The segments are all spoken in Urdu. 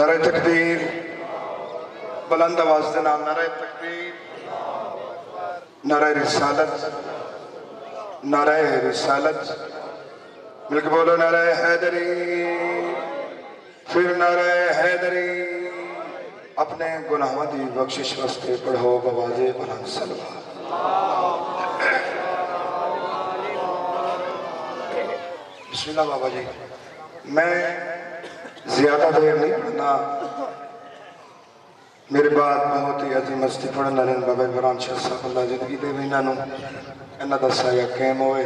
نعرہ تکبیر، بلند آواز سے نام نعرہ تکبیر، نعرہ رسالت، نعرہ رسالت، مل کے بولو نعرہ حیدری، پھر نعرہ حیدری۔ اپنے گناہوں دی بخشش واسطے پڑھو بآواز بلند صلوات۔ بسم اللہ بابا جی، میں زیادہ دیر نہیں پڑھنا، میرے بعد بہت ہی عظیم ہستی پڑھنا رہن بابا عمران شاہ صاحب اللہ زندگی دے وینانوں انہاں دا سایہ قائم ہوئے۔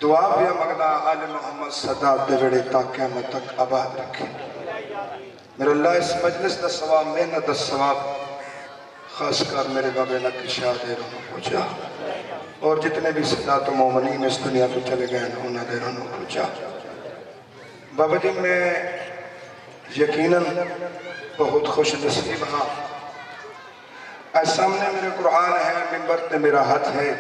دعا بھی مگنا آل محمد صداد دے وڑے تا قیامت تک آباد رکھے۔ میرے اللہ اس مجلس دا ثواب، محنت دا ثواب خاص کر میرے بابے نقشہ دے رونوں پہنچا، اور جتنے بھی صدات و مومنین اس دنیا تو چلے گئے انہوں دے رونوں پہنچا۔ بابا جی میں یقیناً بہت خوش نصیب ہاں، اے سامنے میرے قرآن ہے، منبر تے میرا ہاتھ ہے۔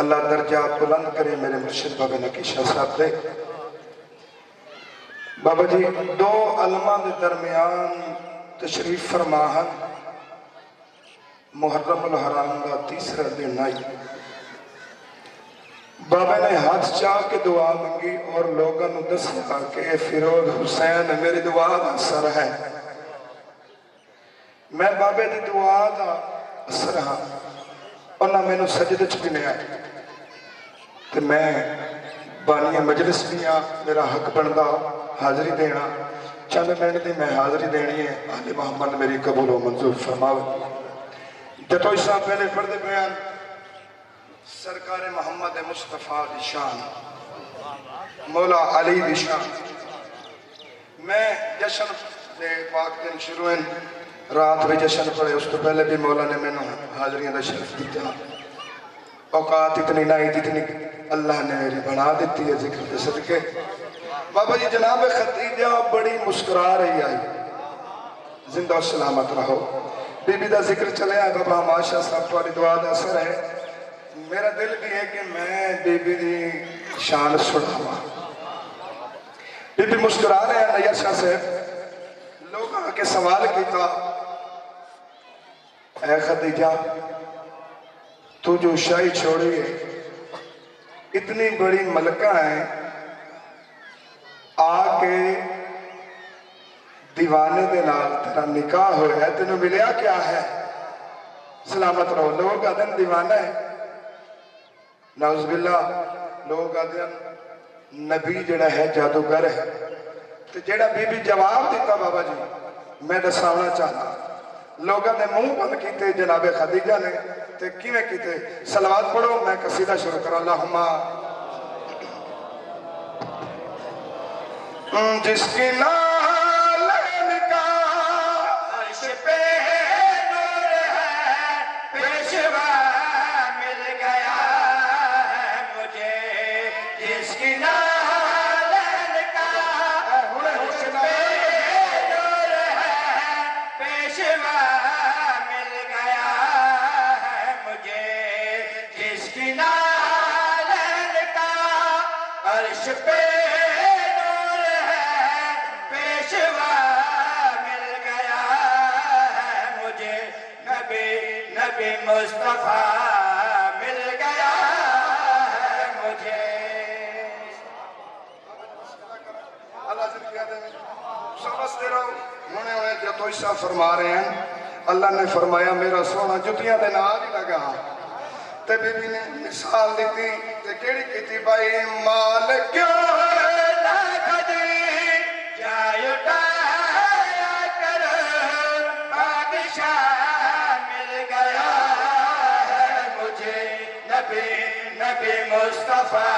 اللہ درجات بلند کرے میرے مرشد بابا نقی شاہ صاحب دے۔ بابا جی دو علماء دے درمیان تشریف فرماہن، محرم الحرام دا تیسرا دن آئی۔ بابا نے ہاتھ چاہ کے دعا منگی اور لوگوں نے دسیا کہ فیروز حسین میری دعا دا اثر ہے۔ میں بابے دی دعا دا اثر ہاں، انہاں میں نو سجدہ چکنے آئے تو میں بانی مجلس بھی ہاں، میرا حق بندہ حاضری دینا چند منٹ دی میں حاضری دینی ہے۔ آل محمد میری قبول و منظور فرماوے۔ جتو اس سے پہلے فرد بیان سرکار محمد مصطفیٰ دی شان، مولا علی دی شان۔ میں جشن دے پاک دن شروع ہیں، رات بھی جشن پڑے، اس تو پہلے بھی مولا نے میں نے حاضریاں دا شرف دیتا۔ اوقات اتنی نائی جتنی اللہ نے میری بنا دیتی ہے ذکر دے صدقے۔ بابا جی جناب خدیجہ بڑی مسکرا رہی آئی، زندہ و سلامت رہو۔ بی بی دا ذکر چلے آئے بابا ماشاء صاحب تو دعا دا اثر ہے۔ میرا دل بھی ہے کہ میں بی بی دی شان سنا ہوا۔ بی بی مسکرا رہے ہیں نیت شاہ سے، لوگ آکے سوال کیتا، اے خدیجہ تو جو شاہی چھوڑی ہے، اتنی بڑی ملکہ ہیں، آکے دیوانے دے نال تیرا نکاح ہویا ہے، تینوں ملیا کیا ہے؟ سلامت رہو۔ لوگ آدھن دیوانہ ہے، نعوذ باللہ، لوگ آدھن نبی جڑا ہے جادوگر ہے۔ تو جڑا بی بی جواب دیتا بابا جی میں دساونا چاہتا، لوگاں نے منہ بند کیتے جناب خدیجہ نے، تے کیویں کیتے؟ صلوات پڑھو، میں قصیدہ شروع کروں۔ اللہم جس کی نالین کا عرش پہ نور ہے، پیشوا مل گیا ہے مجھے، جس کی نالین کا عرش پہ نور ہے، پیشوا مل گیا ہے مجھے، جس کی نالین کا عرش پہ مصطفیٰ مل گیا ہے مجھے۔ اللہ زندگیہ دے سمجھتے رہو، انہیں جتو عیسیٰ فرما رہے ہیں، اللہ نے فرمایا میرا سونا جتیاں دے نال ہی لگا۔ تے بی بی نے مثال دیتی، تے کیڑی کیتی بھائی مال کیوں نہ کھدی جائے اٹھایا کر بادشاہ نبی مصطفیٰ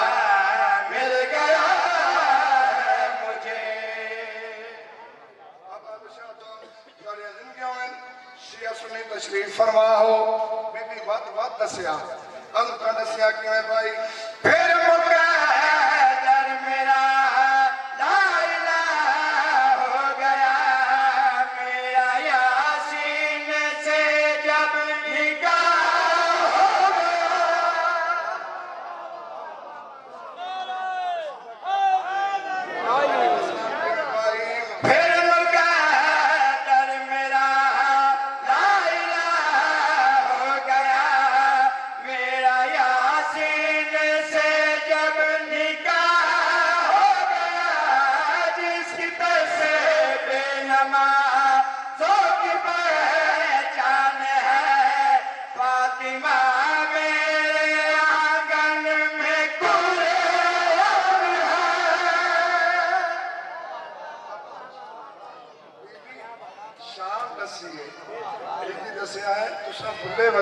مل گیا ہے مجھے۔ اب بادشاہ تو جاریہ زندگیوں میں شیعہ سنی تشریف فرما ہو، بی بی وقت دسیا، ان کا دسیا کیوں ہے بھائی؟ پھر مقدر میرا لا الہ ہو گیا، میرا یاسین سے جب نکاح